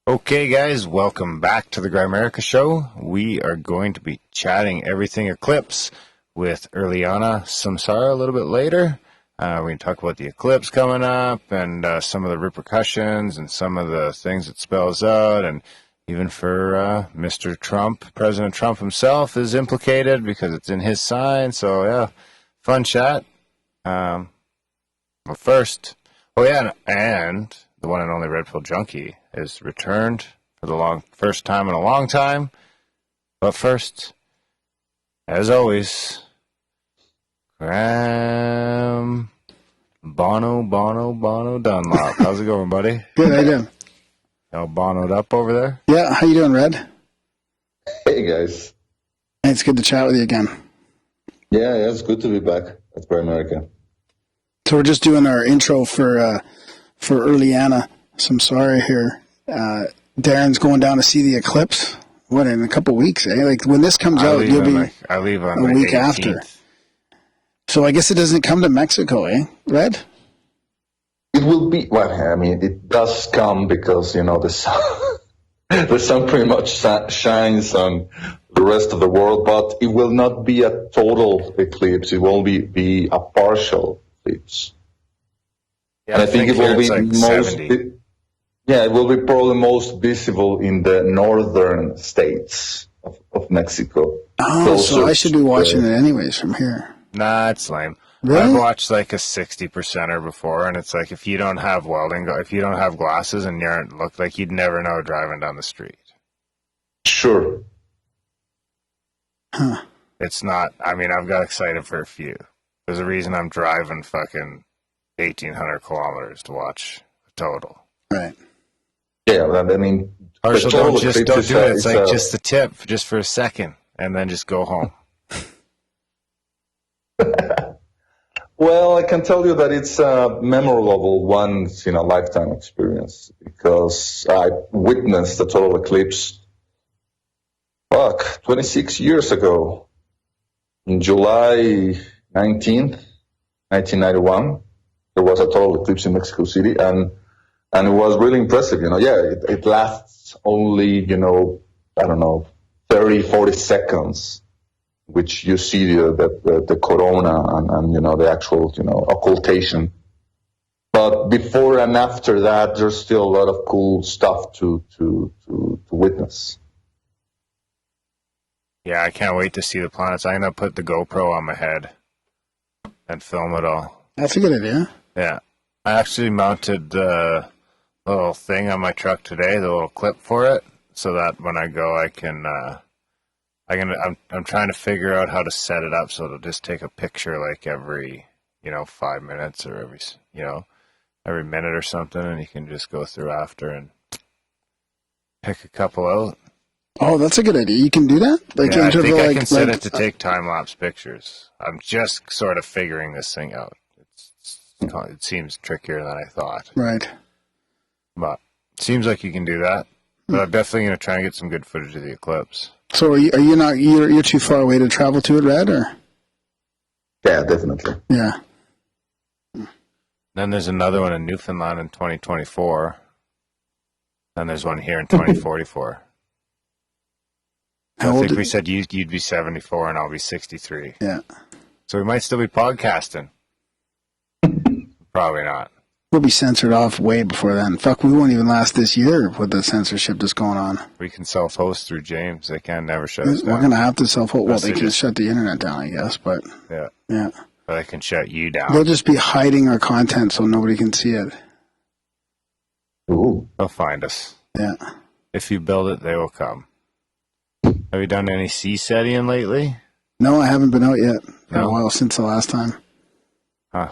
Okay, guys, welcome back to the Grimerica Show. We are going to be chatting everything Eclipse with Erliana Samsara a little bit later. We're going to talk about the Eclipse coming up and some of the repercussions and some of the things it spells out. And even for Mr. Trump, President Trump himself is implicated because it's in his sign. So, yeah, fun chat. Well, first, and the one and only Red Pill Junkie is returned for the first time in a long time. But first, as always, Bono Dunlop. How's it going, buddy? Good, how you doing? All bonoed up over there? Yeah, how you doing, Red? Hey, guys. It's good to chat with you again. Yeah, it's good to be back at Grimerica. So we're just doing our intro for Erliana Samsara here. Darren's going down to see the Eclipse. What, in a couple of weeks, eh? Like, when this comes out, you'll be I leave on a week 18th. after. So I guess it doesn't come to Mexico, eh, Red? It will be, well, I mean, it does come because, you know, the sun pretty much shines on the rest of the world, but it will not be a total eclipse. It will be a partial eclipse. Yeah, and I think it will be like it will be probably most visible in the northern states of Mexico. Oh, so I should be watching it anyways from here. Nah, it's lame. Really? I've watched like a 60%er before, and it's like if you don't have if you don't have glasses and you aren't look like you'd never know driving down the street. Sure. Huh. It's not. I mean, I've got excited for a few. There's a reason I'm driving fucking 1,800 kilometers to watch a total. Right. Yeah, I mean, Partial, don't do it. It's like just just the tip, just for a second, and then just go home. Well, I can tell you that it's a memorable once in a lifetime experience because I witnessed the total eclipse 26 years ago in July 19th, 1991. There was a total eclipse in Mexico City, and it was really impressive. You know, it lasts only, 30, 40 seconds, which you see the corona and the actual, occultation. But before and after that, there's still a lot of cool stuff to witness. Yeah, I can't wait to see the planets. I'm gonna put the GoPro on my head and film it all. That's a good idea. Yeah, I actually mounted the little thing on my truck today, the little clip for it, so that when I go, I can. I'm trying to figure out how to set it up so it'll just take a picture like every 5 minutes or every minute or something, and you can just go through after and pick a couple out. Oh, that's a good idea. You can do that? Yeah, I think I can set it to take time-lapse pictures. I'm just sort of figuring this thing out. It seems trickier than I thought. Right. But it seems like you can do that. But I'm definitely going to try and get some good footage of the eclipse. So you're too far away to travel to it, Red, or? Yeah, definitely. Yeah. Then there's another one in Newfoundland in 2024. Then there's one here in 2044. I think we said you'd be 74 and I'll be 63. Yeah. So we might still be podcasting. Probably not. We'll be censored off way before then. Fuck, we won't even last this year with the censorship that's going on. We can self-host through James. They can never shut us down. We're going to have to self-host. Well, they can shut the internet down, I guess, but... Yeah. Yeah. But they can shut you down. They'll just be hiding our content so nobody can see it. Ooh. They'll find us. Yeah. If you build it, they will come. Have you done any sea-setting lately? No, I haven't been out yet. For No? a while since the last time. Huh.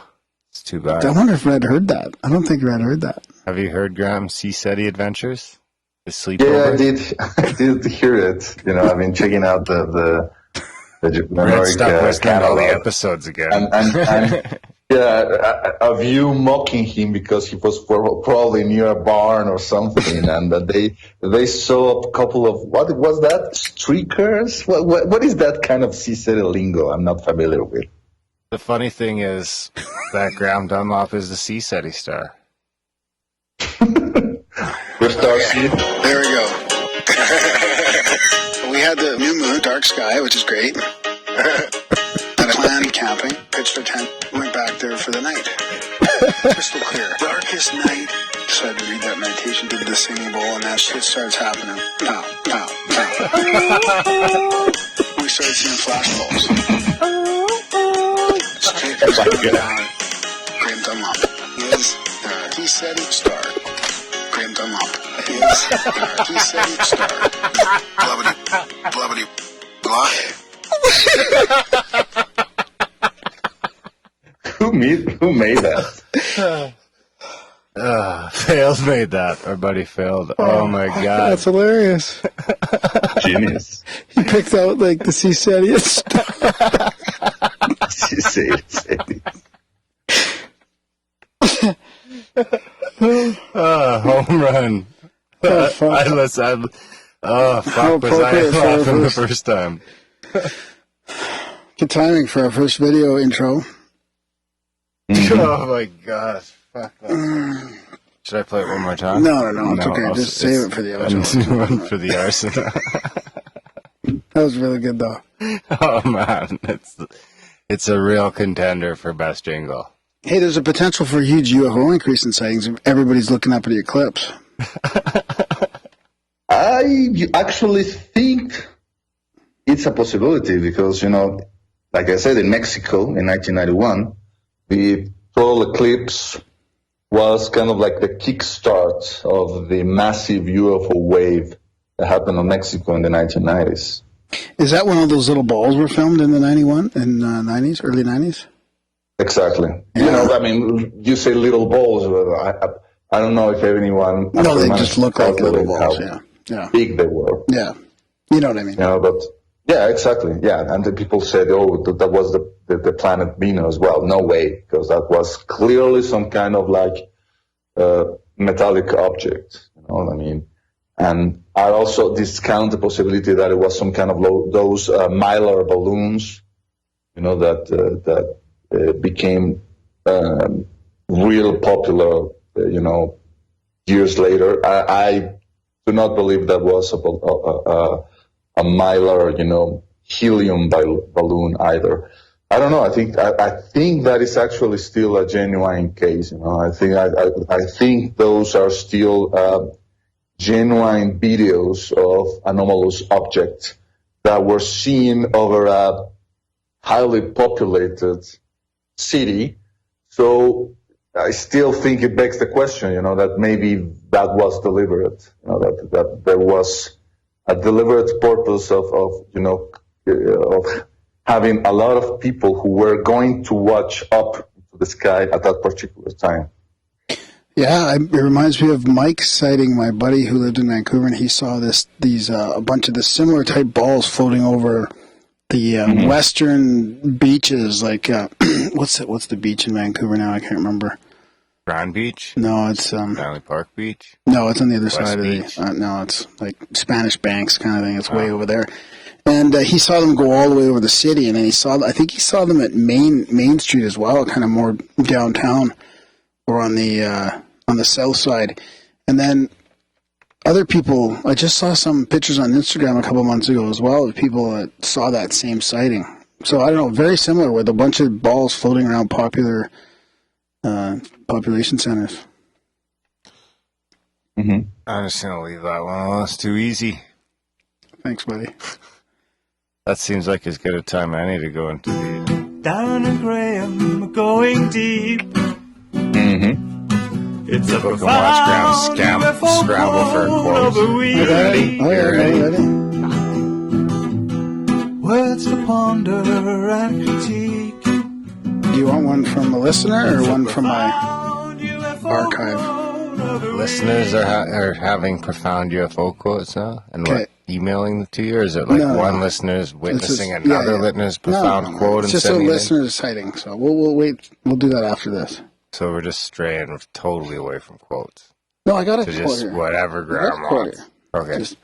It's too bad. I wonder if Red heard that. I don't think Red heard that. Have you heard Graham's Sea-Setting adventures? His sleepover? Yeah, I did hear it. I've been checking out the Red stuck listening to all the episodes again. And yeah, of you mocking him because he was probably near a barn or something, and that they saw a couple of, what was that? Streakers? What is that kind of sea-setting lingo? I'm not familiar with. The funny thing is that Graham Dunlop is the Sea-Setting star. We're starting Garcia. There we go. We had the new moon, dark sky, which is great. And planned camping, pitched our tent, went back there for the night. Crystal clear. Darkest night. Decided to read that meditation, did the singing bowl, and that shit starts happening. Pow, pow, pow. We started seeing flashballs. Straight coming down. Graham Dunlop. He said star. Graham Dunlop. He said star. Blubbity, blubbity, blah. Who made that? Failed made that. Our buddy failed. Oh my god. That's hilarious. Genius. He picked out like the Seasadian star. Home run. Oh, fuck. I was I laughing the first time. Good timing for our first video intro. Oh my gosh. Fuck that. Should I play it one more time? No, it's okay. Just save it for the outro. One for the arsenal. That was really good, though. Oh man, it's a real contender for best jingle. Hey, there's a potential for a huge UFO increase in sightings if everybody's looking up at the eclipse. I actually think it's a possibility because, like I said, in Mexico in 1991, the total eclipse was kind of like the kickstart of the massive UFO wave that happened in Mexico in the 1990s. Is that when all those little balls were filmed in the 91 and 90s, early 90s? Exactly. Yeah. You say little balls, but I don't know if anyone... No, they just look like little balls, yeah. Big they were. Yeah. You know what I mean. But... Yeah, exactly. Yeah, and the people said, that was the planet Venus as well. No way, because that was clearly some kind of metallic object. You know what I mean? And I also discount the possibility that it was some kind of those Mylar balloons, that became real popular, years later. I do not believe that was a Mylar, helium balloon either. I don't know. I think that is actually still a genuine case. I think those are still genuine videos of anomalous objects that were seen over a highly populated city. So I still think it begs the question, that maybe that was deliberate. That there was a deliberate purpose of having a lot of people who were going to watch up into the sky at that particular time. Yeah, it reminds me of Mike sighting my buddy who lived in Vancouver, and he saw a bunch of the similar type balls floating over the western beaches. Like what's the beach in Vancouver now? I can't remember. Grand Beach? No, it's Stanley Park Beach. No, it's on the other West side Beach. of the. No, it's like Spanish Banks kind of thing. It's way over there. And he saw them go all the way over the city, and then I think he saw them at Main Street as well, kind of more downtown, or on the south side. And then other people, I just saw some pictures on Instagram a couple months ago as well of people that saw that same sighting. So I don't know, very similar with a bunch of balls floating around popular population centers. I'm just gonna leave that one alone. It's too easy. Thanks, buddy. That seems like as good a time as any to go into the... Darren and Graham going deep. It's a Book and watch Graham scramble for a quote. You ready? Oh, yeah, ready? Words to ponder and critique. Do you want one from a listener or one from my archive? Listeners are having profound UFO quotes now, and Okay. what, emailing them to you, or is it like No. one listener's witnessing It's just- another yeah. listener's profound No. quote It's and just a sending it in? listener's sighting, so we'll wait. We'll do that after this. So we're just straying totally away from quotes No, I got a to quote just here. whatever Graham quote wants. here. Okay. Just-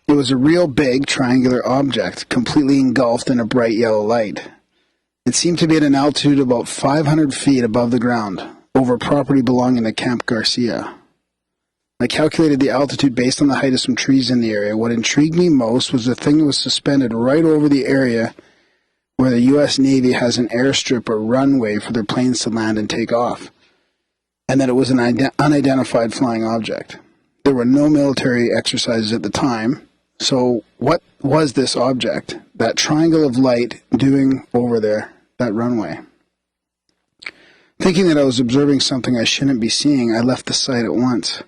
It was a real big triangular object, completely engulfed in a bright yellow light. It seemed to be at an altitude about 500 feet above the ground, over property belonging to Camp Garcia. I calculated the altitude based on the height of some trees in the area. What intrigued me most was the thing that was suspended right over the area where the U.S. Navy has an airstrip or runway for their planes to land and take off, and that it was an unidentified flying object. There were no military exercises at the time, so what was this object, that triangle of light, doing over there, that runway? Thinking that I was observing something I shouldn't be seeing, I left the site at once.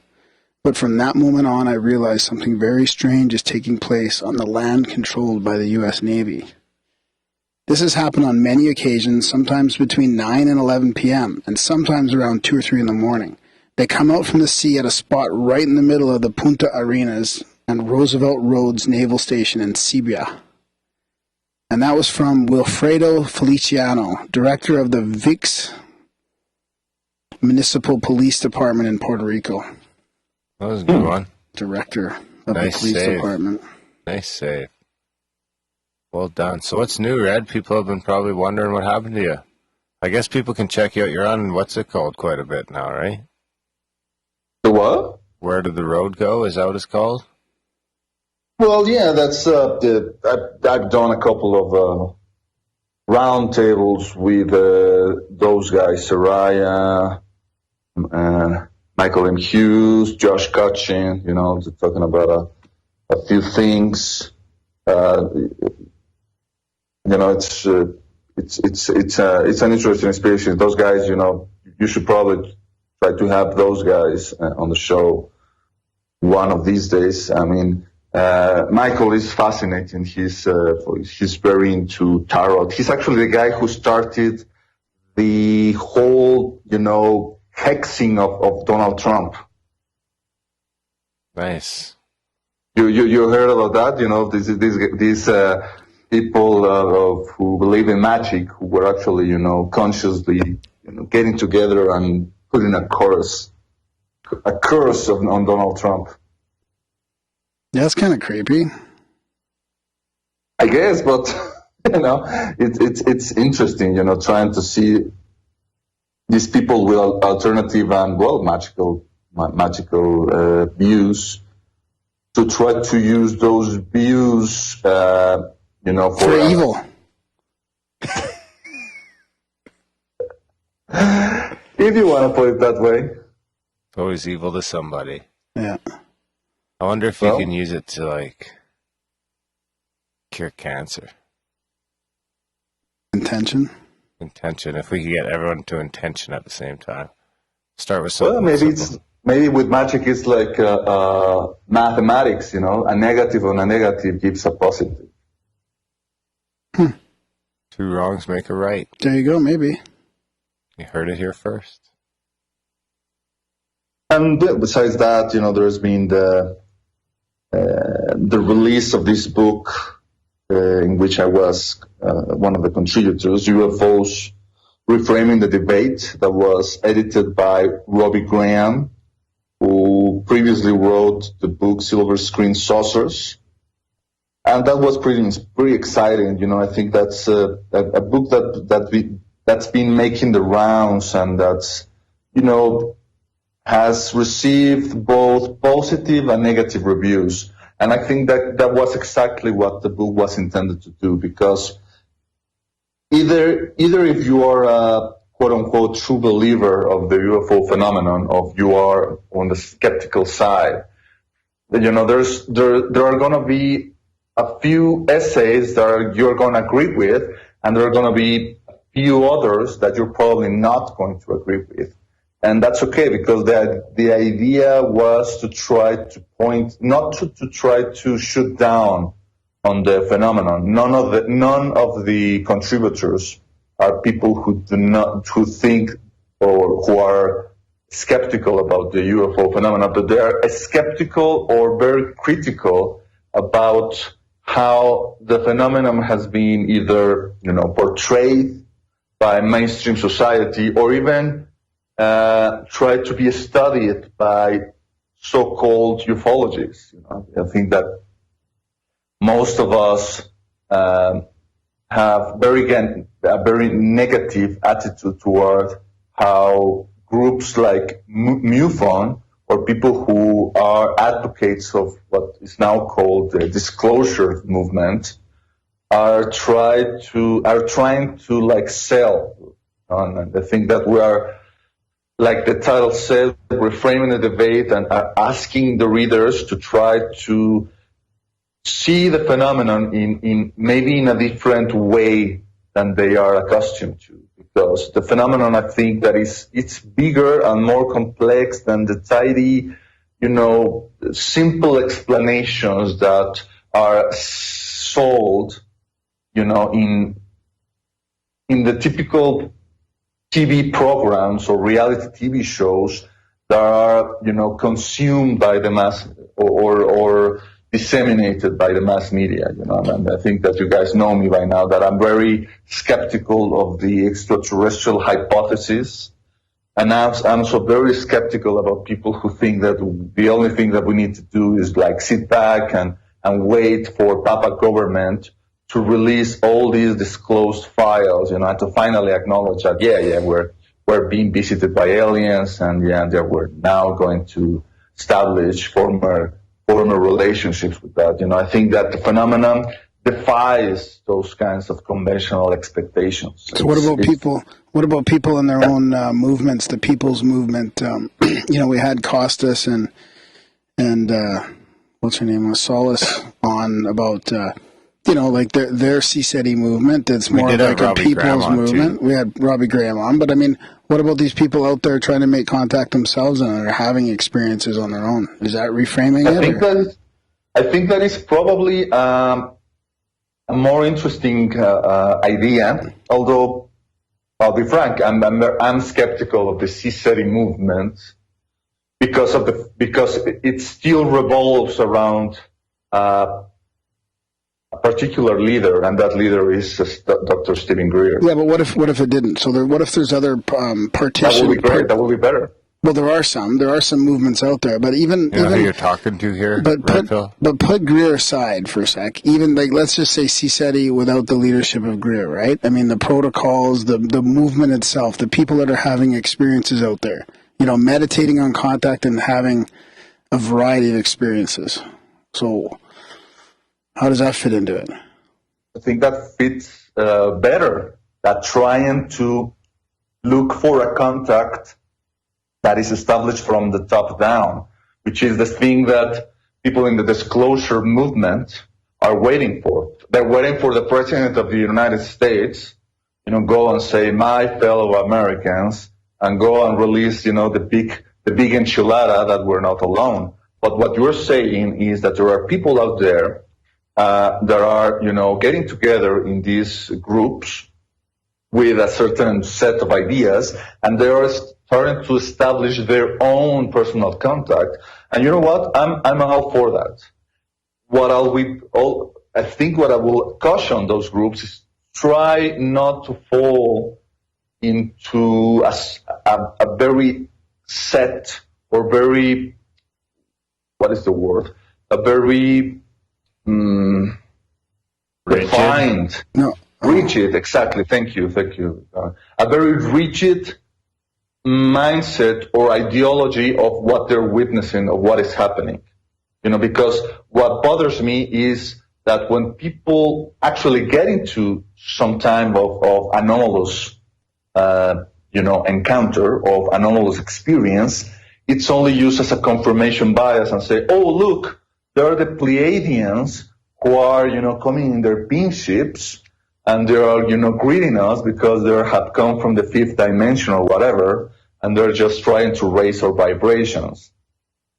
But from that moment on, I realized something very strange is taking place on the land controlled by the U.S. Navy. This has happened on many occasions, sometimes between 9 and 11 p.m., and sometimes around 2 or 3 in the morning. They come out from the sea at a spot right in the middle of the Punta Arenas and Roosevelt Roads Naval Station in Sibia. And that was from Wilfredo Feliciano, director of the VIX Municipal Police Department in Puerto Rico. That was a good one. Director of Nice the police save. department. Nice save. Well done. So what's new, Red? People have been probably wondering what happened to you. I guess people can check you out. You're on, what's it called, quite a bit now, right? The what? Where Did the Road Go? Is that what it's called? Well, yeah, that's I've done a couple of roundtables with those guys, Soraya, Michael M. Hughes, Josh Cutchin, talking about a few things. It's an interesting experience. Those guys, you should probably try to have those guys on the show one of these days. I mean, Michael is fascinating. He's very into tarot. He's actually the guy who started the whole, hexing of Donald Trump. Nice. You heard about that? These people who believe in magic, who were actually, consciously, getting together and putting a curse on Donald Trump. Yeah, that's kind of creepy. I guess, but it's interesting, trying to see these people with alternative and magical views, to try to use those views, for evil. If you want to put it that way. It's always evil to somebody. Yeah. I wonder if you can use it to, cure cancer. Intention. If we could get everyone to intention at the same time. Start with something. Well, maybe with magic it's like mathematics, a negative on a negative gives a positive. Two wrongs make a right. There you go, maybe. You heard it here first. And besides that, there's been the release of this book in which I was one of the contributors, UFOs Reframing the Debate, that was edited by Robbie Graham, who previously wrote the book Silver Screen Saucers. And that was pretty exciting. I think that's a book that's been making the rounds, and that's, has received both positive and negative reviews. And I think that was exactly what the book was intended to do, because either if you are a quote-unquote true believer of the UFO phenomenon, or you are on the skeptical side, there are going to be a few essays that you're going to agree with, and there are going to be a few others that you're probably not going to agree with. And that's okay, because the idea was to try to point, not to try to shoot down on the phenomenon. None of the contributors are people who think or who are skeptical about the UFO phenomenon, but they are skeptical or very critical about how the phenomenon has been either, portrayed by mainstream society, or even try to be studied by so-called ufologists. I think that most of us have a very negative attitude toward how groups like MUFON, or people who are advocates of what is now called the disclosure movement are trying to like sell. And I think that we are, like the title says, reframing the debate and asking the readers to try to see the phenomenon in maybe in a different way than they are accustomed to. Because the phenomenon, I think, that it's bigger and more complex than the tidy, simple explanations that are sold, in the typical TV programs or reality TV shows that are, consumed by the mass or disseminated by the mass media, and I think that you guys know me by now that I'm very skeptical of the extraterrestrial hypothesis, and I'm also very skeptical about people who think that the only thing that we need to do is like sit back and wait for Papa government to release all these disclosed files, and to finally acknowledge that, we're being visited by aliens, and that we're now going to establish former relationships with that. I think that the phenomenon defies those kinds of conventional expectations. So what about people? What about people in their own movements? The People's Movement. We had Costas and what's her name was Solace on about like their CSETI movement. It's more like a people's movement. Too. We had Robbie Graham on, but I mean, what about these people out there trying to make contact themselves and are having experiences on their own? Is that reframing it? I think that is probably a more interesting idea. Although I'll be frank, I'm skeptical of the CSETI movement because it still revolves around a particular leader, and that leader is Dr. Stephen Greer. Yeah, but what if it didn't? So what if there's other partitions? That would be great. That would be better. Well, there are some movements out there, but even who you're talking to here, but put Greer aside for a sec. Even like let's just say CSETI without the leadership of Greer, right? I mean, the protocols, the movement itself, the people that are having experiences out there, meditating on contact and having a variety of experiences. So, how does that fit into it? I think that fits better. That trying to look for a contact that is established from the top down, which is the thing that people in the disclosure movement are waiting for. They're waiting for the President of the United States, go and say, my fellow Americans, and go and release, the big enchilada that we're not alone. But what you're saying is that there are people out there that are, getting together in these groups with a certain set of ideas, and they are starting to establish their own personal contact. And you know what? I'm all for that. I think what I will caution those groups is try not to fall into a very set or very, what is the word? A very refined, rigid, exactly. Thank you. A very rigid mindset or ideology of what they're witnessing, of what is happening. Because what bothers me is that when people actually get into some type of anomalous, encounter, of anomalous experience, it's only used as a confirmation bias and say, oh, look, there are the Pleiadians who are, coming in their beam ships, and they are, greeting us because they have come from the fifth dimension or whatever, and they're just trying to raise our vibrations.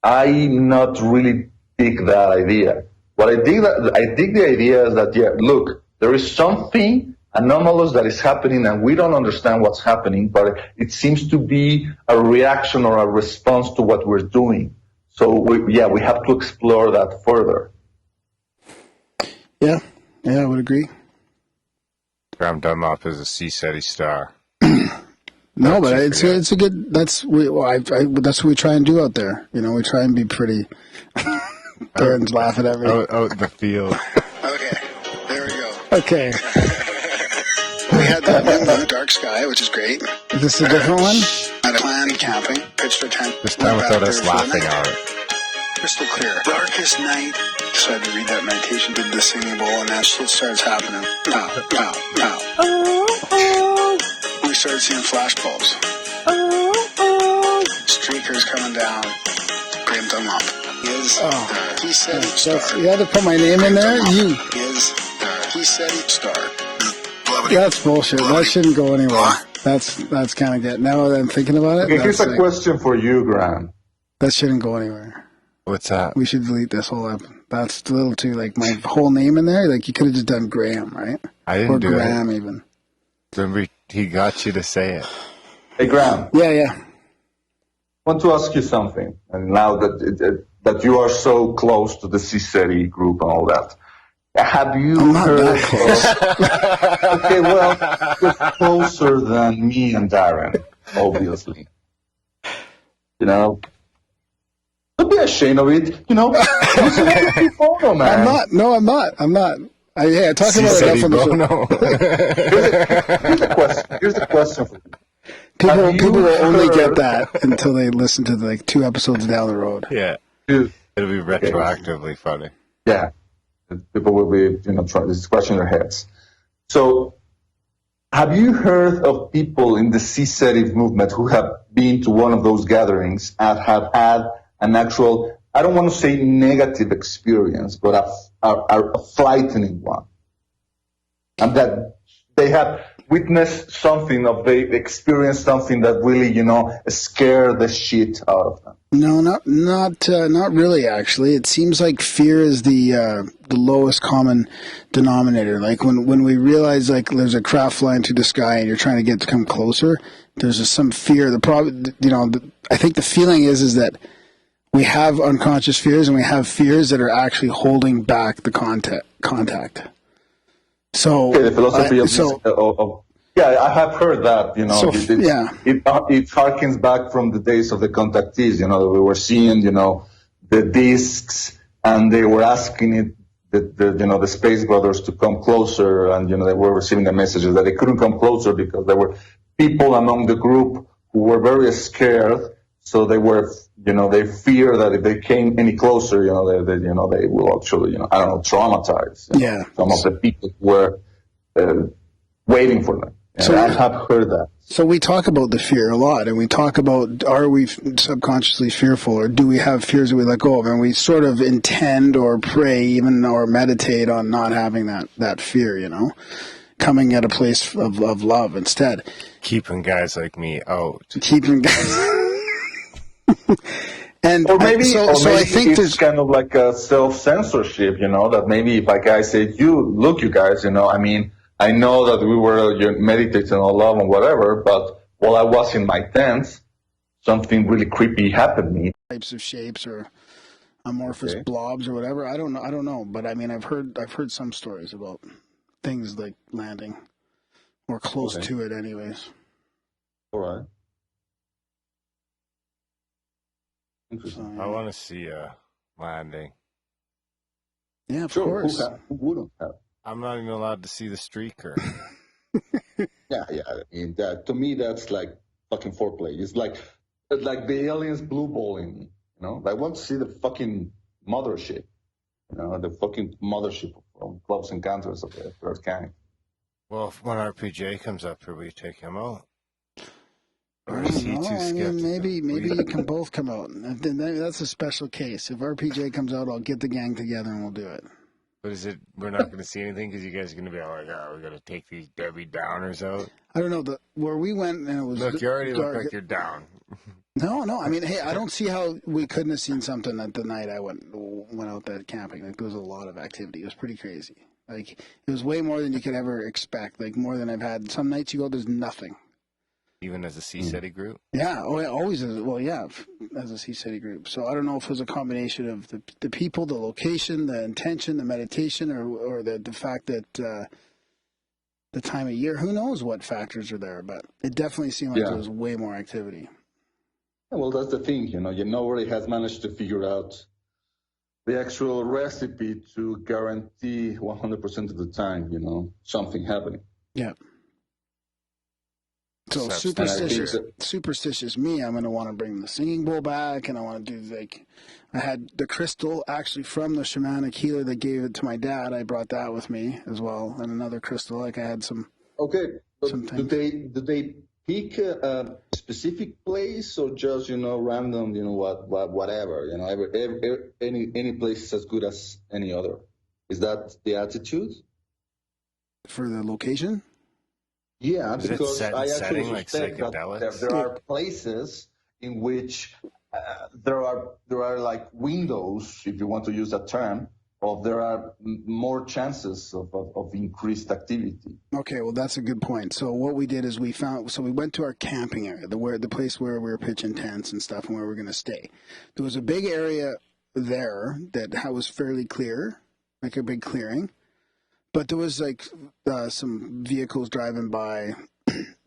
I not really dig that idea. I dig the idea is that, look, there is something anomalous that is happening, and we don't understand what's happening, but it seems to be a reaction or a response to what we're doing. So we have to explore that further. Yeah, I would agree. Graham Dunlop is a CSETI star. No, but it's a good. That's what we try and do out there. We try and be pretty. Darren's laughing at me. Out in the field. Okay, there we go. Okay. We had that New Moon, Dark Sky, which is great. Is this a different one? Had a plan camping, pitched our tent. This time without us laughing at it. crystal clear. Darkest night. Decided to read that meditation, did the singing bowl, and that shit starts happening. Pow, pow, pow. We started seeing flash bulbs. Streakers coming down. Graham Dunlop is he said star. You had to put my name in there? You. Is he said star. That's bullshit. That shouldn't go anywhere. That's kind of good. Now that I'm thinking about it. Okay, here's a question for you, Graham. That shouldn't go anywhere. What's that? We should delete this whole app. That's a little too, like, my whole name in there. Like, you could have just done Graham, right? I didn't do Graham it. even. Remember, he got you to say it. Hey, Graham. Yeah. I want to ask you something. And now that you are so close to the C-SETI group and all that, have you I'm not heard that close. Okay, well, you're closer than me and Darren, obviously. You know, don't be ashamed of it. You know, listen to the photo, man. I'm not. I'm not. I talked about it enough on the show. Here's the question for you. People will only get that until they listen to like 2 episodes down the road. Yeah. Dude. It'll be retroactively funny. Yeah. People will be, scratching their heads. So, have you heard of people in the C-SETI movement who have been to one of those gatherings and have had an actual, I don't want to say negative experience, but a frightening one? And that they have witnessed something, they experienced something that really, scared the shit out of them. No, not really. Actually, it seems like fear is the lowest common denominator. Like when we realize like there's a craft flying through the sky and you're trying to get to come closer, there's some fear. The problem, I think the feeling is that we have unconscious fears and we have fears that are actually holding back the contact. So, the philosophy yeah, I have heard that, it harkens back from the days of the contactees, we were seeing, the discs, and they were asking the Space Brothers to come closer, and, they were receiving the messages that they couldn't come closer because there were people among the group who were very scared, so they were, they fear that if they came any closer, they will actually, traumatize some of the people who were waiting for them. And so I have heard that. So we talk about the fear a lot, and we talk about, are we subconsciously fearful, or do we have fears that we let go of? And we sort of intend or pray even or meditate on not having that fear, coming at a place of love instead. Keeping guys like me out. Keeping guys... And or maybe I think it's kind of like a self-censorship, that maybe if a guy said, you guys, I know that we were meditating on love and whatever, but while I was in my tent, something really creepy happened to me. Types of shapes or amorphous blobs or whatever. I don't know. But I've heard some stories about things like landing or close to it anyways. All right. Interesting. I want to see a landing. Yeah, of course. Who wouldn't have? I'm not even allowed to see the streaker. Yeah. To me, that's like fucking foreplay. It's like the aliens blue balling me. I want to see the fucking mothership. The fucking mothership from Clubs and Encounters of the Earth Gang. Well, if when RPJ comes up here, we take him out. Or I is don't he know. too skeptical? Maybe you can both come out. That's a special case. If RPJ comes out, I'll get the gang together and we'll do it. But is it, we're not going to see anything because you guys are going to be like, we're going to take these Debbie Downers out? I don't know. Where we went and it was Look, you already dark. look like you're down. No. Hey, I don't see how we couldn't have seen something that the night I went out there camping. Like, there was a lot of activity. It was pretty crazy. Like, it was way more than you could ever expect. Like, more than I've had. Some nights you go, there's nothing. Even as a C-SETI group? Yeah, always as a C-SETI group. So I don't know if it was a combination of the people, the location, the intention, the meditation, or the fact that the time of year. Who knows what factors are there, but it definitely seemed like there was way more activity. Well, that's the thing, nobody has managed to figure out the actual recipe to guarantee 100% of the time, something happening. Yeah. So Substance. superstitious me, I'm going to want to bring the singing bowl back, and I want to do I had the crystal actually from the shamanic healer that gave it to my dad. I brought that with me as well, and another crystal. I had some. Okay, but some do things. they pick a specific place or just random whatever any place is as good as any other? Is that the attitude? For the location? Yeah, Is it because I actually setting like suspect that psychedelics? there are places in which there are like windows, if you want to use that term, there are more chances of increased activity. Okay, well that's a good point. So what we did is we went to our camping area, the place where we were pitching tents and stuff, and where we were going to stay. There was a big area there that was fairly clear, like a big clearing. But there was some vehicles driving by,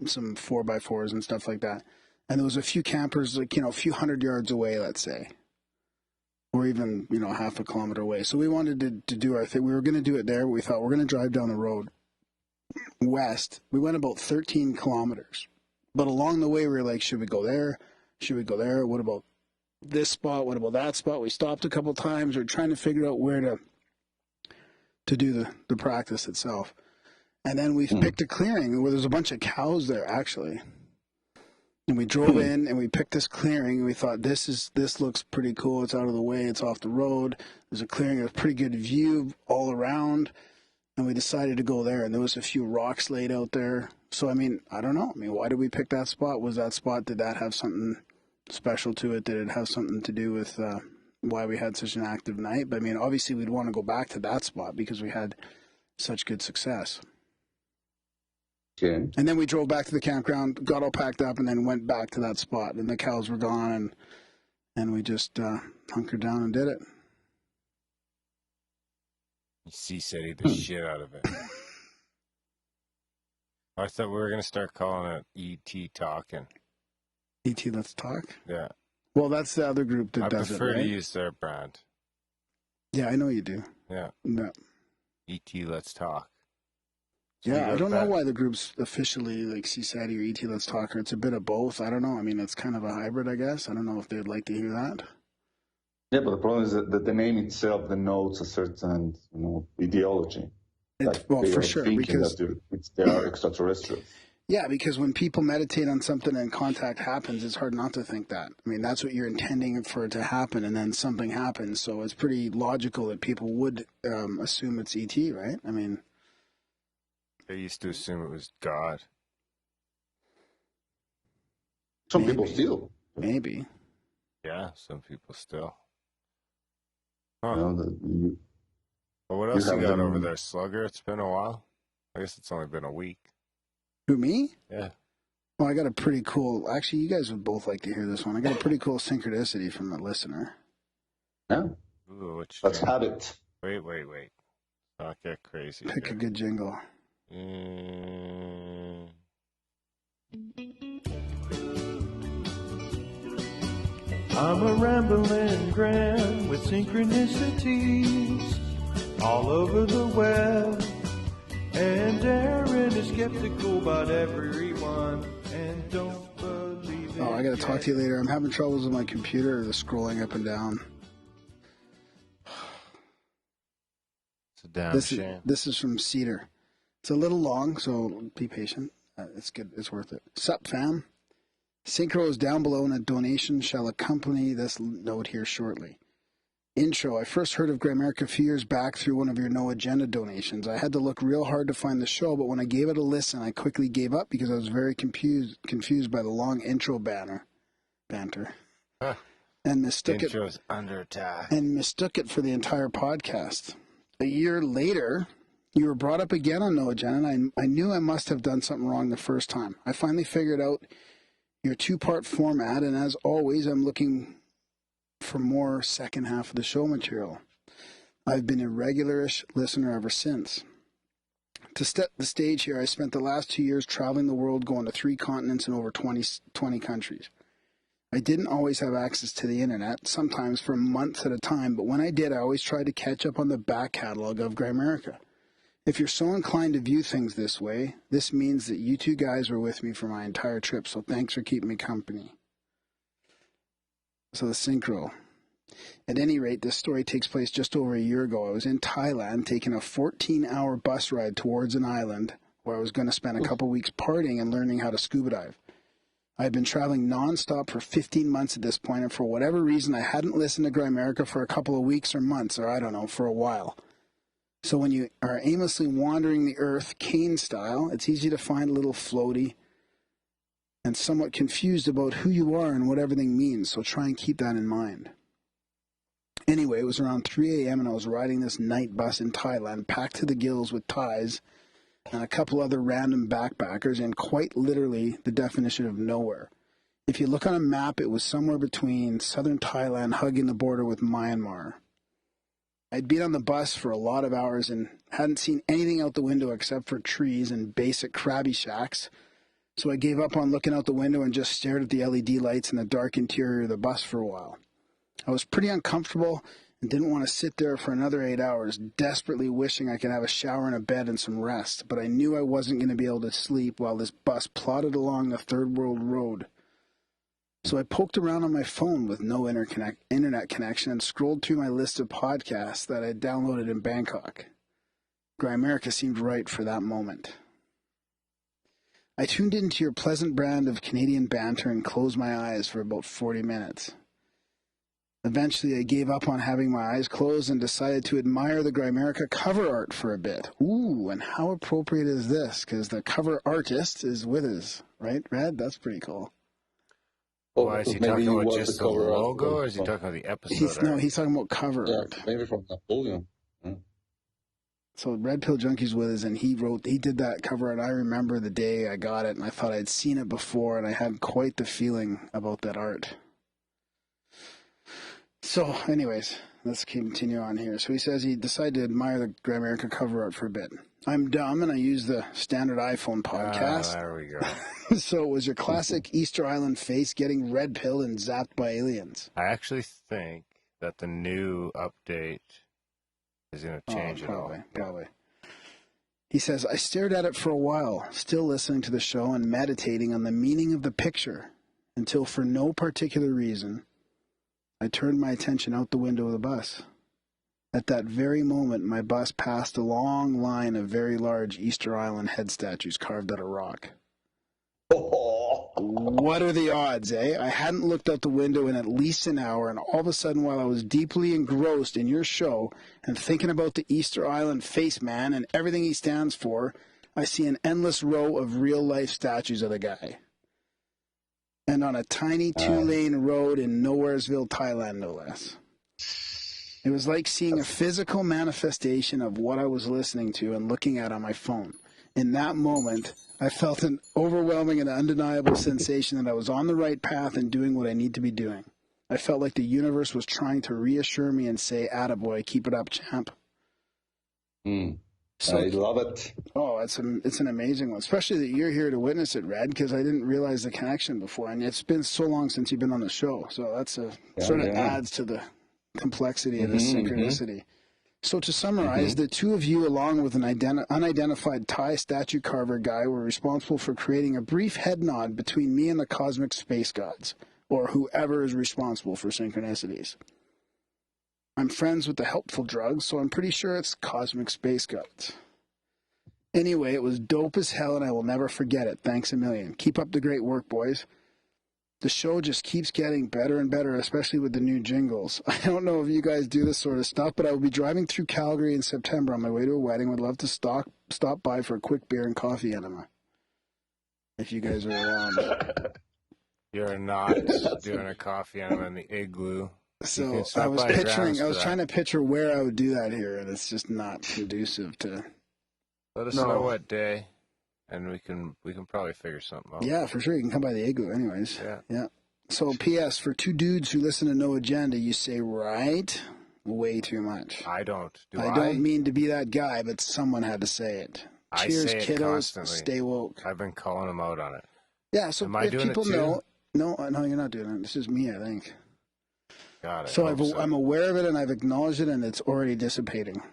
some 4x4s and stuff like that. And there was a few campers, a few 100 yards away, let's say. Or even, half a kilometer away. So we wanted to do our thing. We were going to do it there. But we thought we're going to drive down the road west. We went about 13 kilometers. But along the way, we were like, should we go there? Should we go there? What about this spot? What about that spot? We stopped a couple times. We were trying to figure out where to do the practice itself. And then we picked a clearing where there's a bunch of cows there, actually. And we drove in and we picked this clearing and we thought, this looks pretty cool. It's out of the way. It's off the road. There's a clearing, a pretty good view all around. And we decided to go there. And there was a few rocks laid out there. So, I don't know. Why did we pick that spot? Did that have something special to it? Did it have something to do with why we had such an active night? But obviously we'd want to go back to that spot because we had such good success. Okay. And then we drove back to the campground, got all packed up, and then went back to that spot. And the cows were gone, and we just hunkered down and did it. C City the shit out of it. I thought we were going to start calling it ET Talking. ET Let's Talk? Yeah. Well, that's the other group that does it, I prefer right? to use their brand. Yeah, I know you do. Yeah. No. ET Let's Talk. So Yeah, I don't know why the group's officially like CSATI or ET Let's Talk, or it's a bit of both. I don't know. It's kind of a hybrid, I guess. I don't know if they'd like to hear that. Yeah, but the problem is that the name itself denotes a certain, ideology. For sure, because they are extraterrestrials. Yeah, because when people meditate on something and contact happens, it's hard not to think that. That's what you're intending for it to happen, and then something happens. So it's pretty logical that people would assume it's ET, right? They used to assume it was God. Some people still. Maybe. Yeah, some people still. Huh. Well, what else you got over there, Slugger? It's been a while. I guess it's only been a week. Who, me? Yeah. Well, I got a pretty cool... Actually, you guys would both like to hear this one. I got a pretty cool synchronicity from a listener. Yeah. Ooh, let's have it. Wait. Not get crazy. Pick a good jingle. I'm a rambling gram with synchronicities all over the web. And Darren is skeptical about everyone and don't believe it. Oh, I gotta talk to you later. I'm having troubles with my computer, the scrolling up and down. It's a damn shame. This is from Cedar. It's a little long, so be patient. It's good. It's worth it. Sup, fam? Synchro is down below, and a donation shall accompany this note here shortly. Intro. I first heard of Grimerica a few years back through one of your No Agenda donations. I had to look real hard to find the show, but when I gave it a listen, I quickly gave up because I was very confused by the long intro banter. Huh. And mistook Intro's under attack. And mistook it for the entire podcast. A year later, you were brought up again on No Agenda, and I knew I must have done something wrong the first time. I finally figured out your two-part format, and as always, I'm looking for more second half of the show material. I've been a regularish listener ever since. To set the stage here, I spent the last 2 years traveling the world, going to 3 continents and over 20 countries. I didn't always have access to the internet, sometimes for months at a time, but when I did, I always tried to catch up on the back catalog of Grimerica. If you're so inclined to view things this way, this means that you two guys were with me for my entire trip, so thanks for keeping me company. So the synchro. At any rate, this story takes place just over a year ago. I was in Thailand taking a 14-hour bus ride towards an island where I was going to spend a couple weeks partying and learning how to scuba dive. I had been traveling nonstop for 15 months at this point, and for whatever reason, I hadn't listened to Grimerica for a couple of weeks or months, or I don't know, for a while. So when you are aimlessly wandering the earth, Kane style, it's easy to find a little floaty and somewhat confused about who you are and what everything means, so try and keep that in mind. Anyway, it was around 3 a.m. and I was riding this night bus in Thailand, packed to the gills with Thais and a couple other random backpackers, and quite literally the definition of nowhere. If you look on a map, it was somewhere between southern Thailand hugging the border with Myanmar. I'd been on the bus for a lot of hours and hadn't seen anything out the window except for trees and basic crabby shacks, so I gave up on looking out the window and just stared at the LED lights in the dark interior of the bus for a while. I was pretty uncomfortable and didn't want to sit there for another 8 hours, desperately wishing I could have a shower and a bed and some rest, but I knew I wasn't going to be able to sleep while this bus plodded along the third world road. So I poked around on my phone with no internet connection and scrolled through my list of podcasts that I had downloaded in Bangkok. Grimerica seemed right for that moment. I tuned into your pleasant brand of Canadian banter and closed my eyes for about 40 minutes. Eventually, I gave up on having my eyes closed and decided to admire the Grimerica cover art for a bit. Ooh, and how appropriate is this? Because the cover artist is with us, right, Red? That's pretty cool. Why is he talking about just the logo, or is he talking about the episode? No, he's talking about cover art. Maybe from Napoleon. So Red Pill Junkie's with us, and he did that cover art. I remember the day I got it, and I thought I'd seen it before, and I had quite the feeling about that art. So, anyways, let's continue on here. So he says he decided to admire the Grimerica cover art for a bit. I'm dumb, and I use the standard iPhone podcast. There we go. So it was your classic Easter Island face getting red pilled and zapped by aliens. I actually think that the new update is going to change it all. Probably. He says, I stared at it for a while, still listening to the show and meditating on the meaning of the picture, until for no particular reason, I turned my attention out the window of the bus. At that very moment, my bus passed a long line of very large Easter Island head statues carved out of rock. What are the odds, eh? I hadn't looked out the window in at least an hour, and all of a sudden, while I was deeply engrossed in your show and thinking about the Easter Island face man and everything he stands for, I see an endless row of real-life statues of the guy. And on a tiny two-lane road in Nowheresville, Thailand, no less. It was like seeing a physical manifestation of what I was listening to and looking at on my phone. In that moment, I felt an overwhelming and undeniable sensation that I was on the right path and doing what I need to be doing. I felt like the universe was trying to reassure me and say, attaboy, keep it up, champ. So, I love it. Oh, it's an amazing one, especially that you're here to witness it, Red, because I didn't realize the connection before, and it's been so long since you've been on the show, so that's adds to the complexity of the synchronicity. So to summarize, the two of you, along with an unidentified Thai statue carver guy, were responsible for creating a brief head nod between me and the cosmic space gods, or whoever is responsible for synchronicities. I'm friends with the helpful drugs, so I'm pretty sure it's cosmic space gods. Anyway, it was dope as hell, and I will never forget it. Thanks a million. Keep up the great work, boys. The show just keeps getting better and better, especially with the new jingles. I don't know if you guys do this sort of stuff, but I will be driving through Calgary in September on my way to a wedding. Would love to stop by for a quick beer and coffee enema. If you guys are around. You're not doing a coffee enema in the igloo. So I was trying to picture where I would do that here, and it's just not conducive to. Let us know what day, and we can probably figure something out. Yeah, for sure. You can come by the igloo, anyways. Yeah. So, P.S. for two dudes who listen to No Agenda, you say right way too much. I don't. I don't mean to be that guy, but someone had to say it. Cheers, I say it kiddos. constantly. Stay woke. I've been calling them out on it. Yeah. So Am I if doing people it too? know, no, you're not doing it. This is me, I think. Got it. So I'm aware of it, and I've acknowledged it, and it's already dissipating.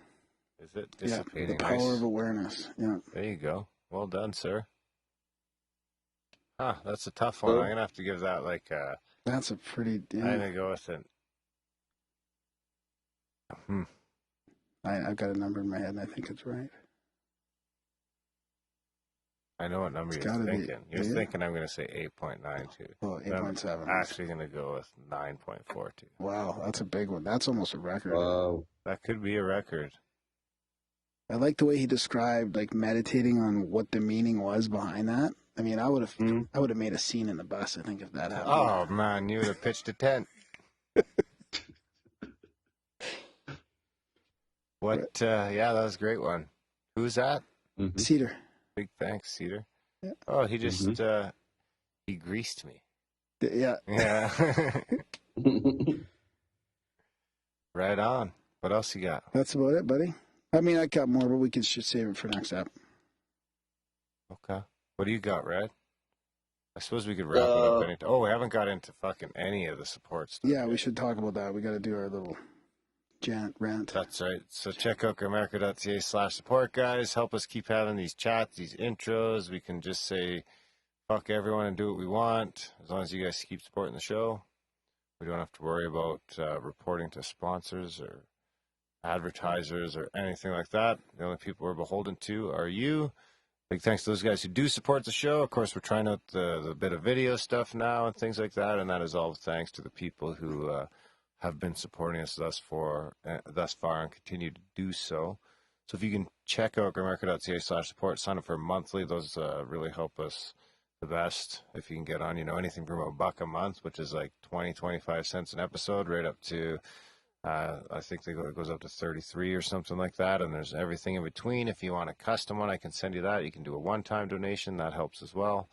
Is it Yeah, dissipating the power ice? of awareness. Yeah, There you go. Well done, sir. Huh, that's a tough one. I'm gonna have to give that like that's a pretty. I'm Yeah, gonna go with it. I've got a number in my head, and I think it's right. I know what number It's you're gotta be, thinking. You're yeah. thinking I'm going to say 8.92. Oh, But I'm 8.7. actually going to go with 9.42. Wow, that's a big one. That's almost a record. That could be a record. I like the way he described like meditating on what the meaning was behind that. I mean, I would have made a scene in the bus. I think if that happened. Oh man, you would have pitched a tent. What? Yeah, that was a great one. Who's that? Cedar. Big thanks, Cedar. Yeah. Oh, he just he greased me. Yeah. Yeah. Right on. What else you got? That's about it, buddy. I mean, I got more, but we should save it for next app. Okay. What do you got, Red? I suppose we could wrap it up. We haven't got into fucking any of the support stuff. Yeah, we should talk about that. We got to do our little rant. That's right. So check out grimerica.ca/support, guys. Help us keep having these chats, these intros. We can just say fuck everyone and do what we want, as long as you guys keep supporting the show. We don't have to worry about reporting to sponsors or advertisers or anything like that. The only people we're beholden to are you. Big thanks to those guys who do support the show. Of course, we're trying out the bit of video stuff now and things like that, and that is all thanks to the people who have been supporting us thus far and continue to do so. So if you can check out grimerica.ca/support, sign up for monthly. Those really help us the best. If you can get on, anything from $1 a month, which is like 25 cents an episode, right up to I think it goes up to 33 or something like that, and there's everything in between. If you want a custom one, I can send you that. You can do a one-time donation. That helps as well.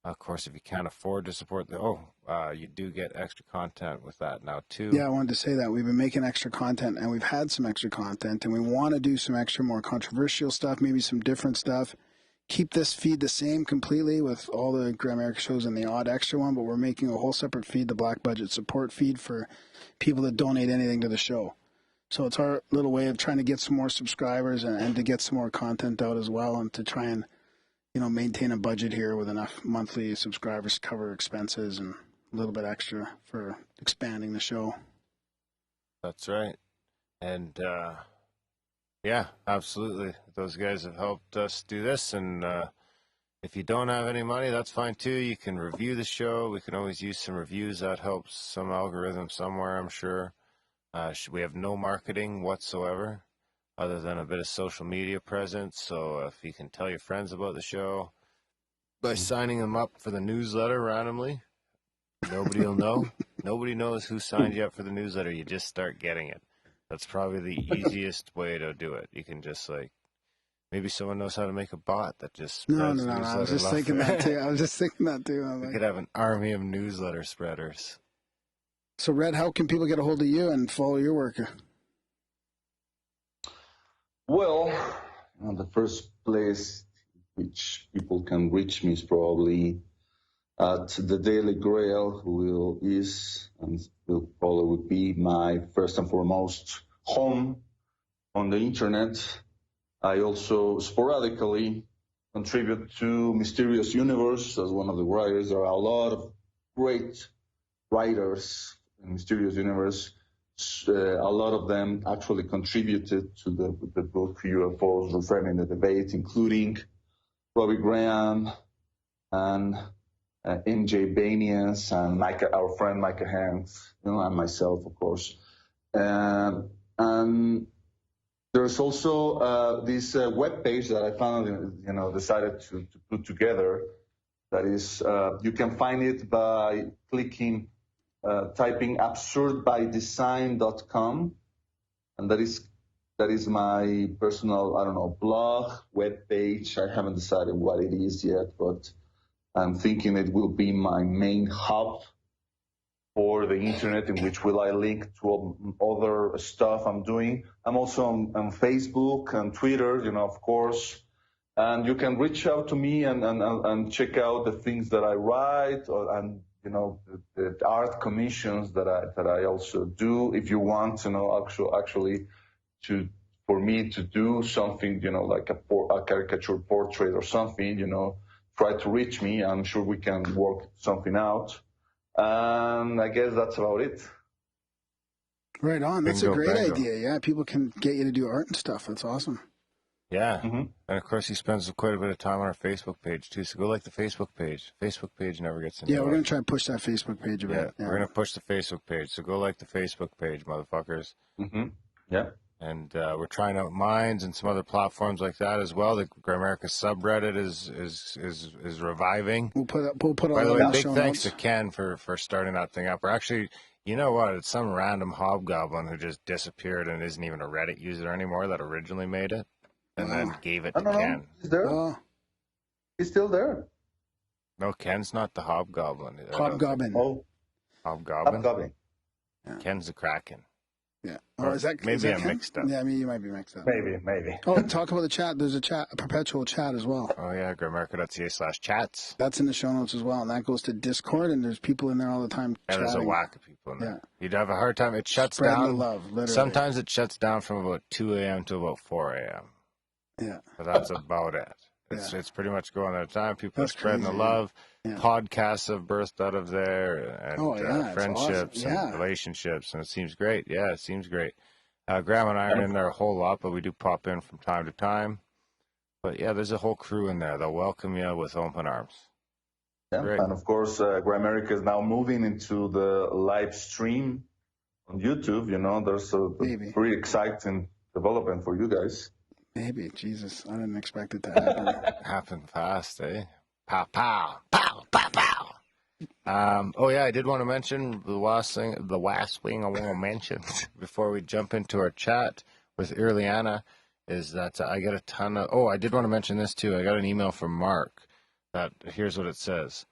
Of course, if you can't afford to support you do get extra content with that now too. Yeah, I wanted to say that. We've been making extra content, and we've had some extra content, and we want to do some extra more controversial stuff, maybe some different stuff. Keep this feed the same completely with all the Grimerica shows and the odd extra one, but we're making a whole separate feed, the Black Budget support feed, for people that donate anything to the show. So it's our little way of trying to get some more subscribers and to get some more content out as well, and to try and maintain a budget here with enough monthly subscribers to cover expenses and a little bit extra for expanding the show. That's right. And yeah, absolutely. Those guys have helped us do this. And if you don't have any money, that's fine too. You can review the show. We can always use some reviews. That helps some algorithm somewhere, I'm sure. We have no marketing whatsoever other than a bit of social media presence. So if you can tell your friends about the show by signing them up for the newsletter randomly, nobody will know. Nobody knows who signed you up for the newsletter. You just start getting it. That's probably the easiest way to do it. You can just maybe someone knows how to make a bot that just spreads No. I was just thinking that too. We could have an army of newsletter spreaders. So, Red, how can people get a hold of you and follow your work? Well, the first place which people can reach me is probably at the Daily Grail, will probably be my first and foremost home on the internet. I also sporadically contribute to Mysterious Universe as one of the writers. There are a lot of great writers in Mysterious Universe. A lot of them actually contributed to the book UFOs Reframing the Debate, including Robbie Graham and MJ Banias and our friend Micah Hanks, and myself, of course. And there's also this web page that I finally, decided to put together. That is, you can find it by typing absurdbydesign.com, and that is my personal, blog, web page. I haven't decided what it is yet, but I'm thinking it will be my main hub for the internet, in which will I link to other stuff I'm doing. I'm also on Facebook and Twitter, of course. And you can reach out to me and check out the things that I write, the art commissions that I also do. If you want to know actually to for me to do something, like a caricature portrait or something, try to reach me. I'm sure we can work something out. And I guess that's about it. Right on. That's a Bingo, great bango. idea. Yeah, people can get you to do art and stuff. That's awesome. Yeah. Mm-hmm. And of course, he spends quite a bit of time on our Facebook page, too. So go like the Facebook page. Facebook page never gets into Yeah, we're it. going to try to push that Facebook page a Yeah, bit. we're going to push the Facebook page. So go like the Facebook page, motherfuckers. Mm-hmm. Yeah. And we're trying out Minds and some other platforms like that as well. The Grimerica subreddit is reviving. We'll put all By the that way, in the big show thanks notes. to Ken for starting that thing up. Or actually, you know what? It's some random hobgoblin who just disappeared and isn't even a Reddit user anymore that originally made it and then gave it to No. Ken. He's there. Oh, He's still there. No, Ken's not the hobgoblin. I don't think- Hobgoblin. Oh, Hobgoblin? Hobgoblin. Ken's the Kraken. Yeah. Or Oh, is that maybe is that I'm Ken? mixed up. Yeah, I mean, you might be mixed up. Maybe. Oh, talk about the chat. There's a perpetual chat as well. Oh, yeah, grimerica.ca/chats. That's in the show notes as well, and that goes to Discord, and there's people in there all the time And there's a chatting. whack of people in there. Yeah. You'd have a hard time. It shuts Spreading down. the love, literally. Sometimes it shuts down from about 2 a.m. to about 4 a.m. Yeah. But that's about it. It's pretty much going at a time. People That's are spreading crazy, the love. yeah. Podcasts have birthed out of there, and Oh, yeah, it's friendships awesome. Yeah. and relationships, and it seems great. Yeah, it seems great. Graham and I are in there a whole lot, but we do pop in from time to time. But yeah, there's a whole crew in there. They'll welcome you with open arms. Yeah. Great. And of course, Grimerica is now moving into the live stream on YouTube. There's a Maybe. pretty exciting development for you guys. Maybe. Jesus, I didn't expect it to happen. Happened fast, eh? Pow, pow, pow, pow, pow. Oh yeah, I did want to mention the last thing I want to mention before we jump into our chat with Irliana is that I got a ton of. Oh, I did want to mention this too. I got an email from Mark. Here's what it says.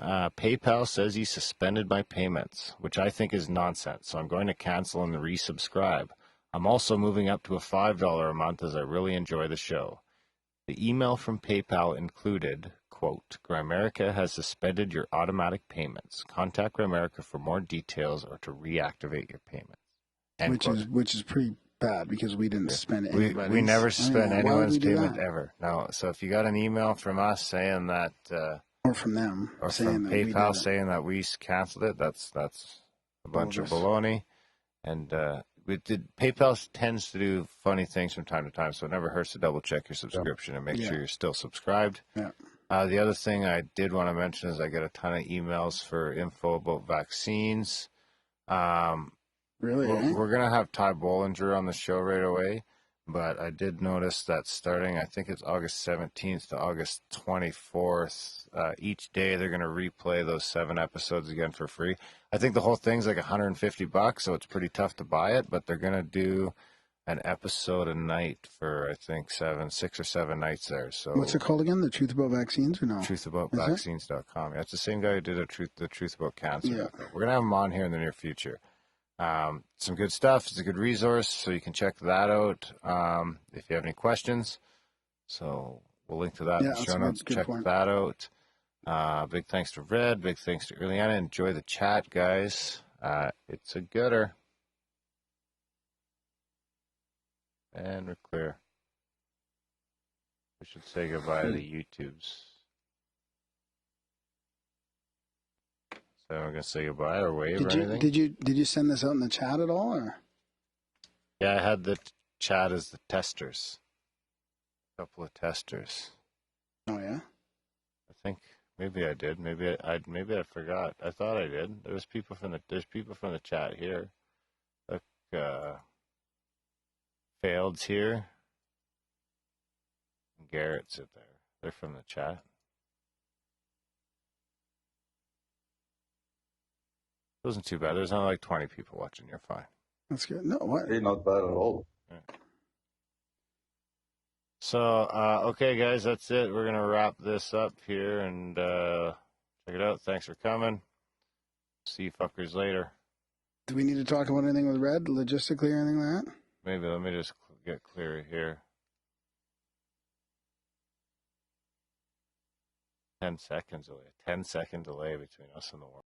PayPal says he suspended my payments, which I think is nonsense. So I'm going to cancel and resubscribe. I'm also moving up to a $5 a month as I really enjoy the show. The email from PayPal included, quote, Grimerica has suspended your automatic payments. Contact Grimerica for more details or to reactivate your payments. End quote. Which is pretty bad because we didn't suspend anybody's. We never suspend why would anyone's we do payment that? ever. No. So if you got an email from us saying that, Or from them. or saying from that we PayPal did it. saying that we canceled it, that's a bunch of baloney. And PayPal tends to do funny things from time to time, so it never hurts to double check your subscription and make sure you're still subscribed. Yeah. The other thing I did want to mention is I get a ton of emails for info about vaccines. Really? We're going to have Ty Bollinger on the show right away, but I did notice that starting, I think it's August 17th to August 24th, each day they're going to replay those 7 episodes again for free. I think the whole thing's like $150, so it's pretty tough to buy it, but they're going to do an episode a night for, I think, 6 or 7 nights there. So What's it called again? The Truth About Vaccines or no? Truthaboutvaccines.com. Yeah, it's the same guy who did the Truth About Cancer. Yeah. We're going to have him on here in the near future. Some good stuff. It's a good resource, so you can check that out if you have any questions. So we'll link to that in the show notes. Check that out. Big thanks to Red. Big thanks to Irliana. Enjoy the chat, guys. It's a gooder. And we're clear. We should say goodbye to the YouTubes. So we're gonna say goodbye or wave or anything. Did you send this out in the chat at all, or? Yeah, I had the chat as the testers. A couple of testers. Oh yeah. I think maybe I did. Maybe I forgot. I thought I did. There's people from the chat here. Look, Failed's here. And Garrett's in there. They're from the chat. It wasn't too bad. There's only like 20 people watching. You're fine. That's good. No, what? Hey, not bad at all. Yeah. So, okay, guys, that's it. We're going to wrap this up here and check it out. Thanks for coming. See you fuckers later. Do we need to talk about anything with Red, logistically or anything like that? Maybe let me just get clear here. 10 seconds away. 10-second delay between us and the world.